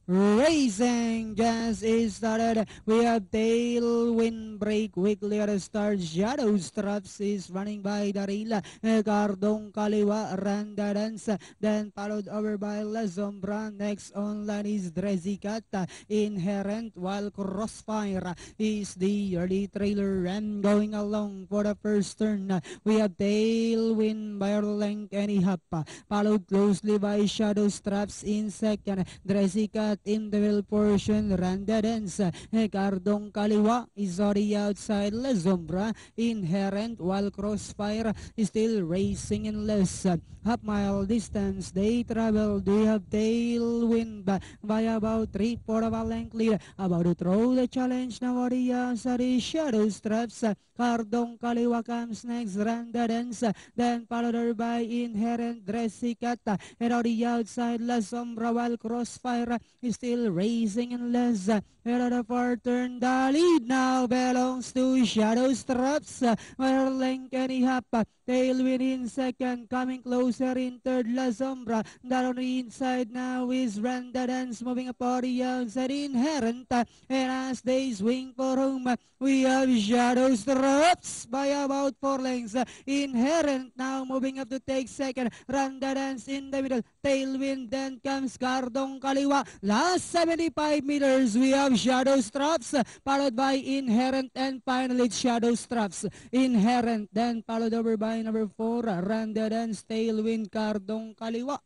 Racing just is started. We have tailwind break quickly at the start. Shadow Straps is running by Darila. Cardong Kaliwa Randa Dance. Then followed over by La Sombra. Next on line is Drezicata. Inherent while Crossfire is the early trailer and going along for the first turn. We have tailwind by Erlang Anyhapa. Followed closely by Shadow Straps in second. Dresicat in the middle portion. Randa Dance. Cardong Kaliwa is already outside. La Sombra Inherent while Crossfire is still racing in less. Half mile distance they travel. They have tailwind by about 3/4 of a length lead. About to throw the challenge now on the outside is Shadow Straps. Cardong Kaliwa comes next. Randa Dance. Then followed by Inherent Dresicat. And on the outside La Sombra while Crossfire is still racing in less. And on the far turn the lead now belongs to Shadow Straps. Where Lincoln Ihapa tailwind in second, coming closer in third La Sombra. That on the inside now is Randa Dance moving up on the outside. Inherent. And as they swing for home, we have Shadow Straps by about 4 lengths. Inherent now moving up to take second. Randa Dance in the middle. Tailwind, then comes Cardong Kaliwa. Last 75 meters, we have Shadow Straps, followed by Inherent, and finally it's Shadow Straps. Inherent, then followed over by number 4, Randa Dance, Tailwind, Cardong Kaliwa.